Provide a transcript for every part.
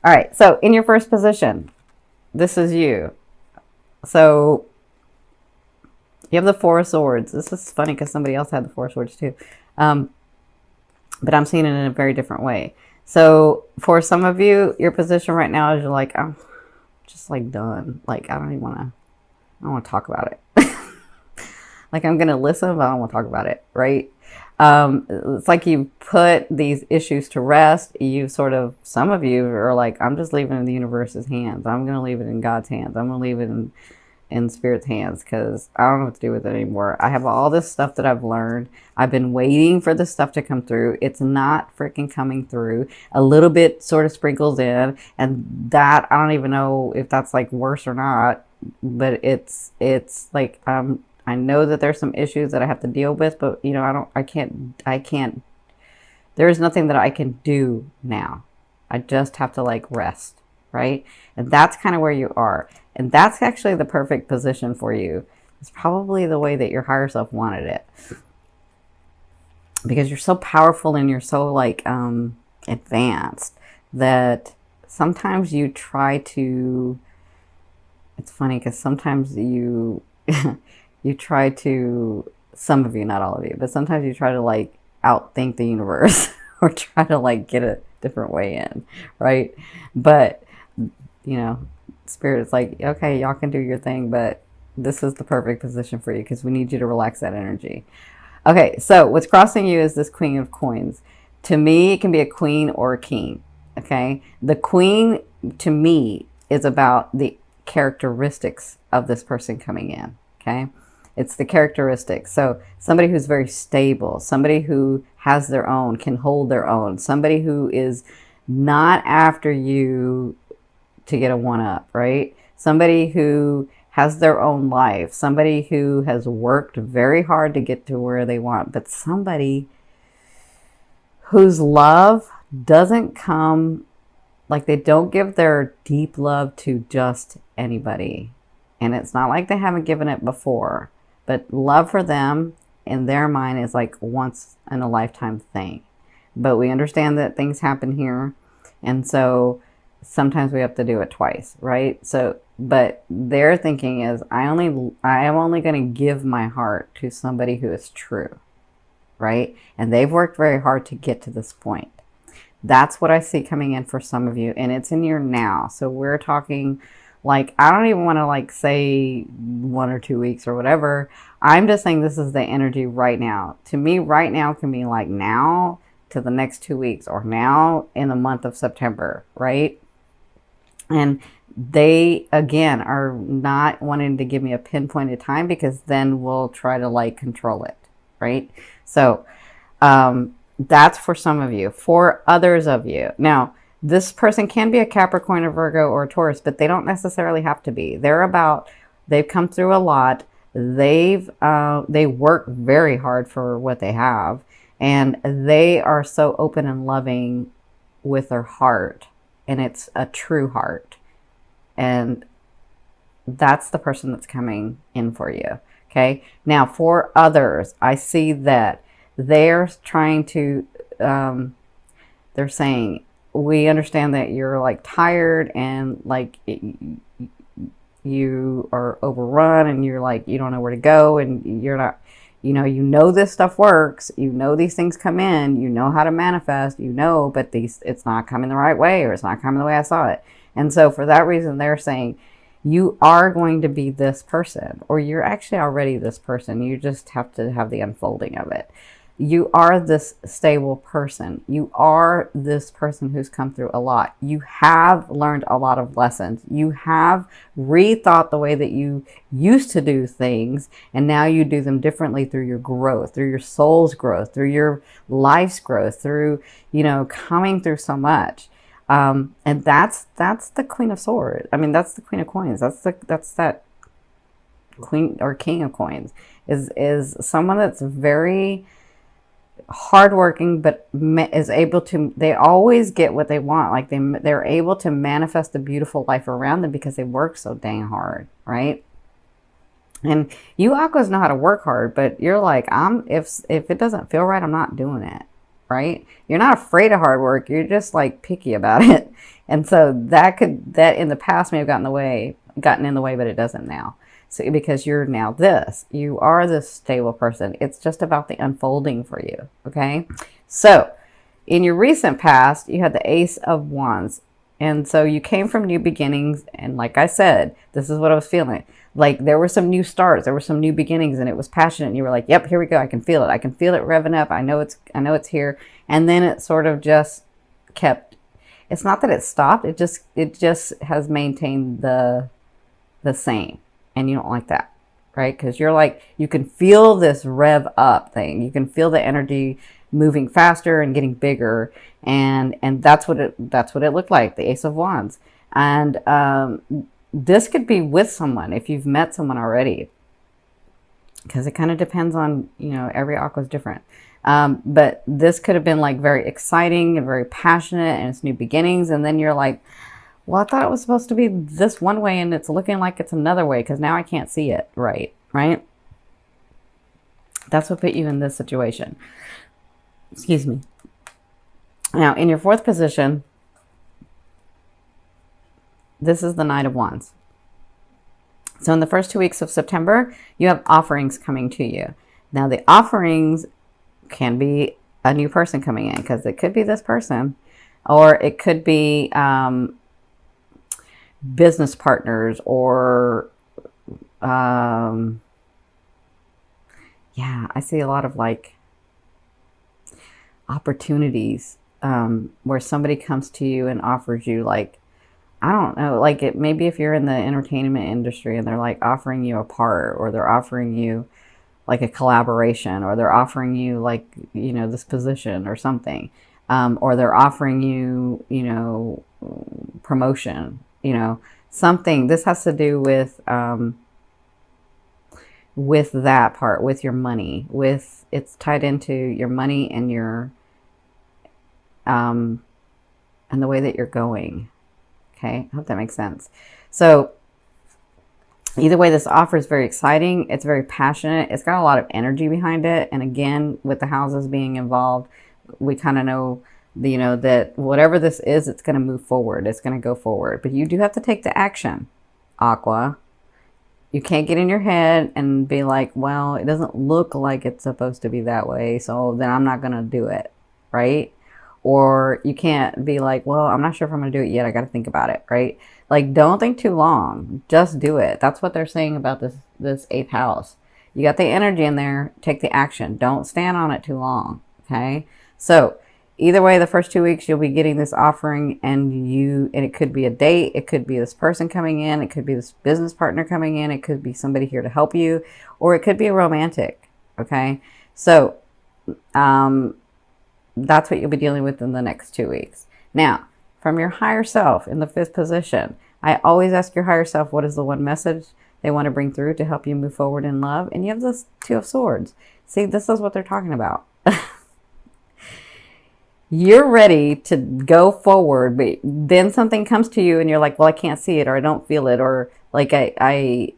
All right. So in your first position, this is you. So you have the Four of Swords. This is funny because somebody else had the Four of Swords too. Um, but I'm seeing it in a very different way. So for some of you, your position right now is you're like, I'm just like done. Like, I don't want to talk about it. Like, I'm going to listen, but I don't want to talk about it. Right. It's like you put these issues to rest. You sort of, some of you are like, I'm just leaving it in the universe's hands. I'm going to leave it in God's hands. I'm going to leave it in Spirit's hands because I don't know what to do with it anymore. I have all this stuff that I've learned. I've been waiting for this stuff to come through. It's not freaking coming through. A little bit sort of sprinkles in, and that I don't even know if that's like worse or not, but it's like I know that there's some issues that I have to deal with, but you know, I can't, there is nothing that I can do now. I just have to like rest, right? And that's kind of where you are. And that's actually the perfect position for you. It's probably the way that your higher self wanted it. Because you're so powerful and you're so like advanced that sometimes you try to, it's funny because sometimes you you try to, some of you, not all of you, but sometimes you try to like outthink the universe or try to like get a different way in, right? But, you know, Spirit is like, okay, y'all can do your thing, but this is the perfect position for you because we need you to relax that energy. Okay, so what's crossing you is this Queen of Coins. To me, it can be a queen or a king, okay? The queen, to me, is about the characteristics of this person coming in, okay? It's the characteristics. So somebody who's very stable, somebody who has their own, can hold their own, somebody who is not after you to get a one-up, right? Somebody who has their own life, somebody who has worked very hard to get to where they want, but somebody whose love doesn't come, like they don't give their deep love to just anybody. And it's not like they haven't given it before, but love for them in their mind is like once in a lifetime thing. But we understand that things happen here. And so sometimes we have to do it twice, right? So, but their thinking is, I am only going to give my heart to somebody who is true, right? And they've worked very hard to get to this point. That's what I see coming in for some of you, and it's in your now. So we're talking like, I don't even want to like say 1 or 2 weeks or whatever. I'm just saying this is the energy right now. To me, right now can be like now to the next 2 weeks or now in the month of September, right? And they, again, are not wanting to give me a pinpointed time because then we'll try to like control it, right? So that's for some of you. For others of you, now this person can be a Capricorn, a Virgo, or a Taurus, but they don't necessarily have to be. They've come through a lot. They work very hard for what they have, and they are so open and loving with their heart, and it's a true heart. And that's the person that's coming in for you. Okay. Now for others, I see that they're trying to, they're saying, we understand that you're like tired and like you are overrun and you're like, you don't know where to go and you're not, you know this stuff works, you know these things come in, you know how to manifest, but it's not coming the right way, or it's not coming the way I saw it. And so for that reason, they're saying you are going to be this person, or you're actually already this person. You just have to have the unfolding of it. You are this stable person. You are this person who's come through a lot. You have learned a lot of lessons. You have rethought the way that you used to do things, and now you do them differently through your growth, through your soul's growth, through your life's growth, through, coming through so much. And that's the Queen of Swords. I mean, that's the Queen of Coins. That's that Queen or King of Coins is someone that's very hardworking, but is able to, they always get what they want. Like they're able to manifest a beautiful life around them because they work so dang hard, right? And you Aquas know how to work hard, but you're like, if it doesn't feel right, I'm not doing it, right? You're not afraid of hard work. You're just like picky about it. And so that in the past may have gotten in the way, but it doesn't now. So because you're now this, you are this stable person. It's just about the unfolding for you. Okay. So in your recent past, you had the Ace of Wands. And so you came from new beginnings. And like I said, this is what I was feeling. Like there were some new starts, there were some new beginnings, and it was passionate. And you were like, yep, here we go. I can feel it. I can feel it revving up. I know it's here. And then it sort of just kept, it's not that it stopped. It just has maintained the same. And you don't like that, right? Because you're like, you can feel this rev up thing. You can feel the energy moving faster and getting bigger. And that's what it looked like, the Ace of Wands. And this could be with someone if you've met someone already, because it kind of depends on, every aqua is different. But this could have been like very exciting and very passionate, and it's new beginnings. And then you're like, well, I thought it was supposed to be this one way and it's looking like it's another way because now I can't see it right? That's what put you in this situation. Excuse me. Now, in your fourth position, this is the Knight of Wands. So in the first 2 weeks of September, you have offerings coming to you. Now, the offerings can be a new person coming in, because it could be this person, or it could be business partners, or yeah, I see a lot of like opportunities where somebody comes to you and offers you, like, I don't know, like it maybe if you're in the entertainment industry and they're like offering you a part, or they're offering you like a collaboration, or they're offering you like, this position or something, or they're offering you, promotion, something. This has to do with that part, with your money, it's tied into your money and your, and the way that you're going. Okay, I hope that makes sense. So either way, this offer is very exciting. It's very passionate. It's got a lot of energy behind it. And again, with the houses being involved, we kind of know, that whatever this is, it's going to move forward. It's going to go forward. But you do have to take the action, Aqua. You can't get in your head and be like, well, it doesn't look like it's supposed to be that way, so then I'm not going to do it, right? Or you can't be like, well, I'm not sure if I'm going to do it yet. I got to think about it, right? Like, don't think too long. Just do it. That's what they're saying about this eighth house. You got the energy in there. Take the action. Don't stand on it too long, okay? So either way, the first 2 weeks, you'll be getting this offering, and it could be a date. It could be this person coming in. It could be this business partner coming in. It could be somebody here to help you, or it could be a romantic, okay? So, that's what you'll be dealing with in the next 2 weeks. Now, from your higher self in the fifth position, I always ask your higher self, what is the one message they want to bring through to help you move forward in love? And you have this Two of Swords. See, this is what they're talking about. You're ready to go forward, but then something comes to you and you're like, well, I can't see it, or I don't feel it, or like I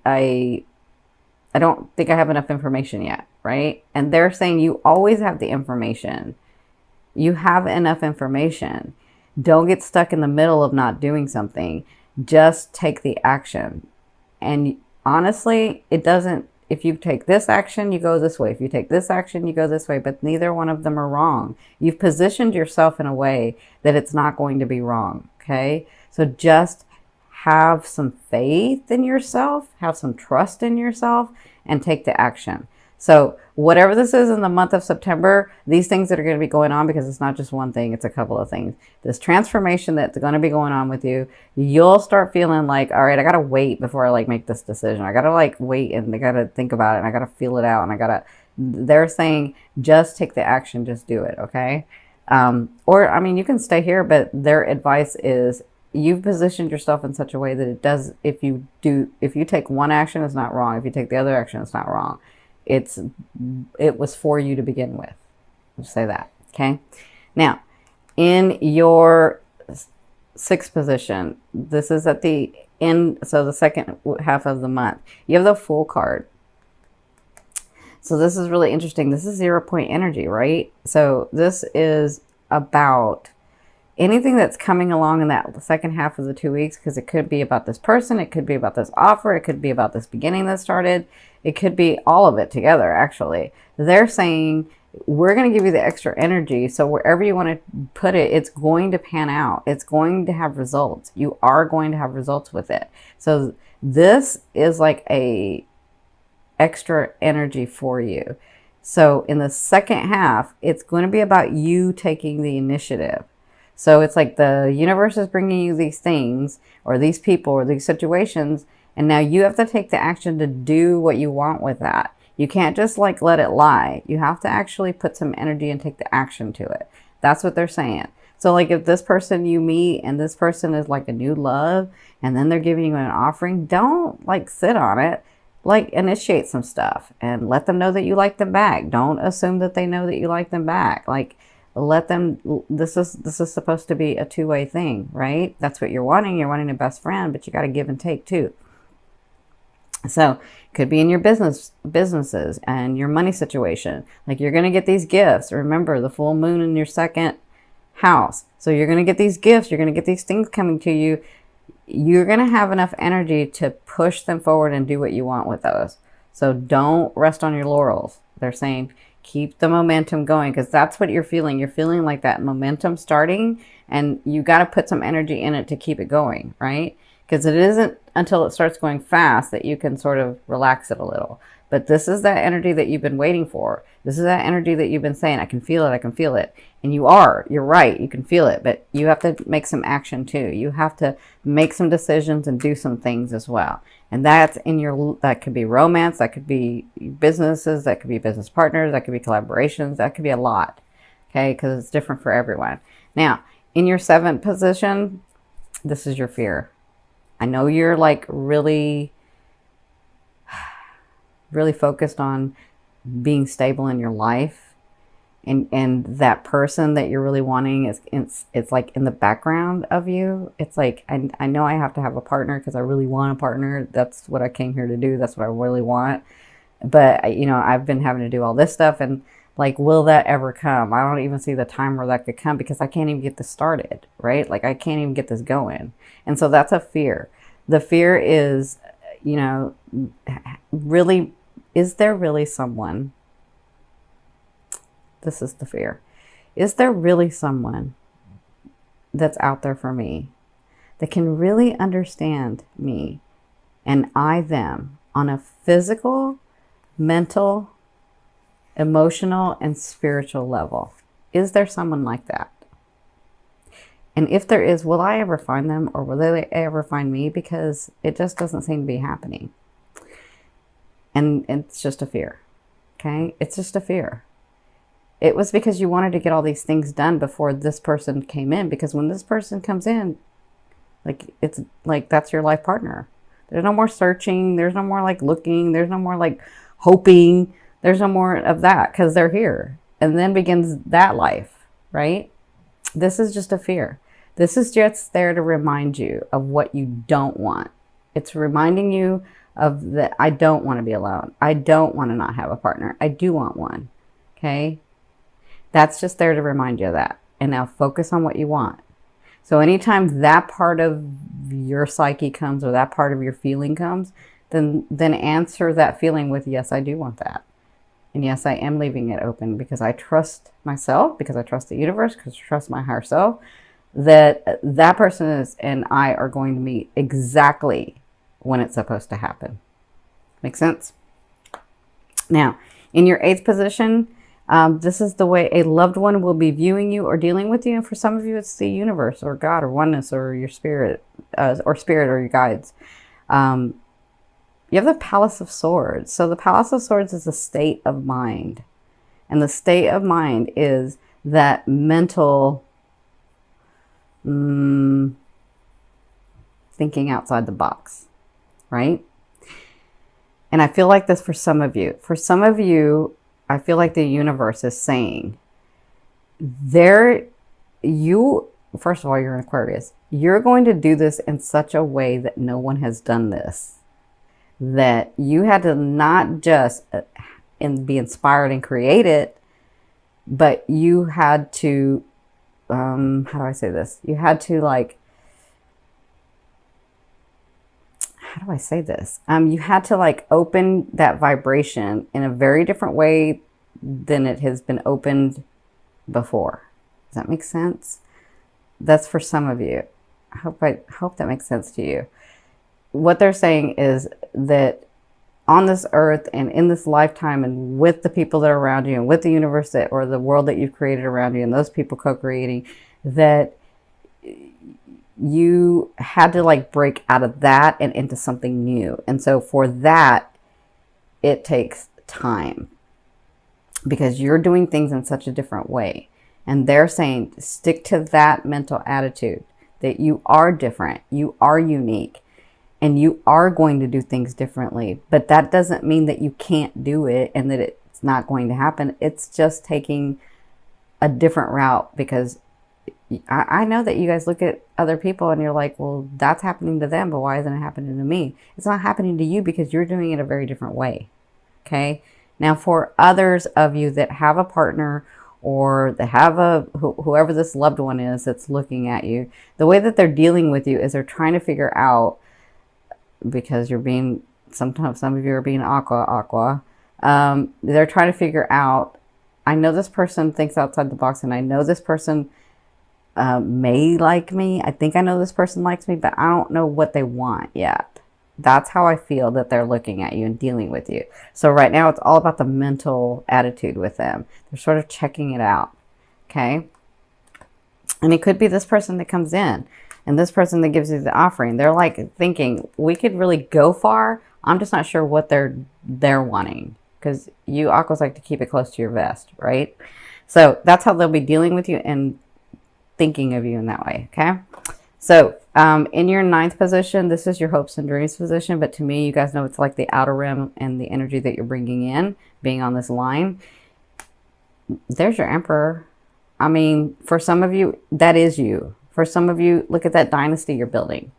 don't think I have enough information yet, right? And they're saying you always have the information. You have enough information. Don't get stuck in the middle of not doing something. Just take the action. And honestly, it doesn't, if you take this action, you go this way. If you take this action, you go this way. But neither one of them are wrong. You've positioned yourself in a way that it's not going to be wrong, okay? So just have some faith in yourself, have some trust in yourself, and take the action. So whatever this is in the month of September, these things that are going to be going on, because it's not just one thing, it's a couple of things. This transformation that's going to be going on with you, you'll start feeling like, all right, I got to wait before I like make this decision. I got to like wait, and I got to think about it, and I got to feel it out, and they're saying just take the action, just do it. Okay. Or, I mean, you can stay here, but their advice is you've positioned yourself in such a way that it does, if you take one action, it's not wrong. If you take the other action, it's not wrong. It was for you to begin with. I'll say that. Okay. Now, in your sixth position, this is at the end. So the second half of the month, you have the Fool card. So this is really interesting. This is 0 point energy, right? So this is about anything that's coming along in that second half of the 2 weeks, because it could be about this person, it could be about this offer, it could be about this beginning that started, it could be all of it together, actually. They're saying, we're going to give you the extra energy, so wherever you want to put it, it's going to pan out. It's going to have results. You are going to have results with it. So this is like a extra energy for you. So in the second half, it's going to be about you taking the initiative. So it's like the universe is bringing you these things or these people or these situations, and now you have to take the action to do what you want with that. You can't just like let it lie. You have to actually put some energy and take the action to it. That's what they're saying. So like if this person you meet and this person is like a new love and then they're giving you an offering, don't like sit on it. Like initiate some stuff and let them know that you like them back. Don't assume that they know that you like them back. Like let them, this is supposed to be a two-way thing, right? That's what you're wanting. You're wanting a best friend, but you got to give and take too. So it could be in your businesses and your money situation. Like you're going to get these gifts. Remember the full moon in your second house. So you're going to get these gifts. You're going to get these things coming to you. You're going to have enough energy to push them forward and do what you want with those. So don't rest on your laurels. They're saying keep the momentum going, because that's what you're feeling. You're feeling like that momentum starting, and you got to put some energy in it to keep it going, right? Because it isn't until it starts going fast that you can sort of relax it a little. But this is that energy that you've been waiting for. This is that energy that you've been saying, I can feel it, I can feel it. And you're right, you can feel it, but you have to make some action too. You have to make some decisions and do some things as well. And that's that could be romance, that could be businesses, that could be business partners, that could be collaborations, that could be a lot, okay? Because it's different for everyone. Now, in your 7th position, this is your fear. I know you're like really focused on being stable in your life, and that person that you're really wanting it's like in the background of you. It's like, I know I have to have a partner because I really want a partner. That's what I came here to do. That's what I really want. But I've been having to do all this stuff, and like, will that ever come? I don't even see the time where that could come, because I can't even get this started, right? Like I can't even get this going. And so that's a fear. The fear is, really, is there really someone? This is the fear. Is there really someone that's out there for me that can really understand me and I them on a physical, mental, emotional, and spiritual level? Is there someone like that? And if there is, will I ever find them, or will they ever find me? Because it just doesn't seem to be happening. And it's just a fear, okay? It's just a fear. It was because you wanted to get all these things done before this person came in, because when this person comes in, like, it's like, that's your life partner. There's no more searching. There's no more like looking. There's no more like hoping. There's no more of that, because they're here. And then begins that life, right? This is just a fear. This is just there to remind you of what you don't want. It's reminding you of that. I don't want to be alone. I don't want to not have a partner. I do want one. Okay. That's just there to remind you of that. And now focus on what you want. So anytime that part of your psyche comes, or that part of your feeling comes, then answer that feeling with, yes, I do want that. And yes, I am leaving it open, because I trust myself, because I trust the universe, because I trust my higher self, that that person and I are going to meet exactly when it's supposed to happen. Make sense? Now, in your 8th position, this is the way a loved one will be viewing you or dealing with you. And for some of you, it's the universe or God or oneness or your spirit, or your guides. You have the Palace of Swords. So the Palace of Swords is a state of mind. And the state of mind is that mental thinking outside the box, right? And I feel like this for some of you. For some of you, I feel like the universe is saying, first of all, you're an Aquarius. You're going to do this in such a way that no one has done this. That you had to not just and be inspired and create it, but you had to, how do I say this? You had to like, how do I say this? You had to like open that vibration in a very different way than it has been opened before. Does that make sense? That's for some of you. I hope that makes sense to you. What they're saying is that on this earth and in this lifetime and with the people that are around you and with the universe that, or the world that you've created around you and those people co-creating, that you had to like break out of that and into something new. And so for that, it takes time because you're doing things in such a different way. And they're saying, stick to that mental attitude that you are different, you are unique, and you are going to do things differently. But that doesn't mean that you can't do it and that it's not going to happen. It's just taking a different route, because I know that you guys look at other people and you're like, well, that's happening to them, but why isn't it happening to me? It's not happening to you because you're doing it a very different way. Okay. Now, for others of you that have a partner or that have whoever this loved one is that's looking at you, the way that they're dealing with you is they're trying to figure out, because you're being, sometimes some of you are being aqua. They're trying to figure out, I know this person thinks outside the box and I know this person may like me. I think I know this person likes me, but I don't know what they want yet. That's how I feel that they're looking at you and dealing with you. So right now it's all about the mental attitude with them. They're sort of checking it out. Okay. And it could be this person that comes in and this person that gives you the offering. They're like thinking, we could really go far. I'm just not sure what they're wanting, because you aquas like to keep it close to your vest, right? So that's how they'll be dealing with you and thinking of you in that way. Okay. So in your 9th position, this is your hopes and dreams position. But to me, you guys know it's like the outer rim and the energy that you're bringing in, being on this line. There's your Emperor. I mean, for some of you, that is you. For some of you, look at that dynasty you're building.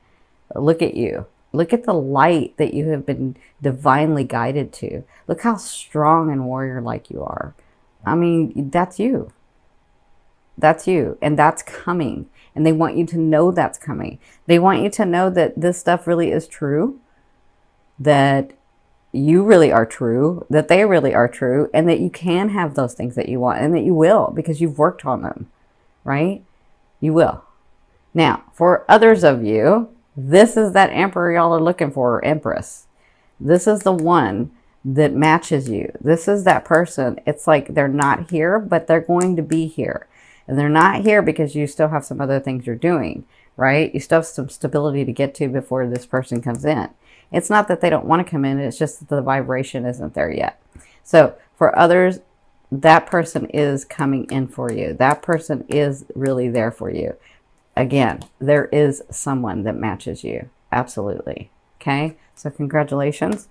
Look at you. Look at the light that you have been divinely guided to. Look how strong and warrior-like you are. I mean, that's you. That's you. And that's coming. And they want you to know that's coming. They want you to know that this stuff really is true. That you really are true. That they really are true. And that you can have those things that you want. And that you will, because you've worked on them. Right? You will. Now, for others of you, this is that Emperor y'all are looking for, or Empress. This is the one that matches you. This is that person. It's like they're not here, but they're going to be here. And they're not here because you still have some other things you're doing, right? You still have some stability to get to before this person comes in. It's not that they don't want to come in. It's just that the vibration isn't there yet. So for others, that person is coming in for you. That person is really there for you. Again, there is someone that matches you. Absolutely. Okay. So congratulations.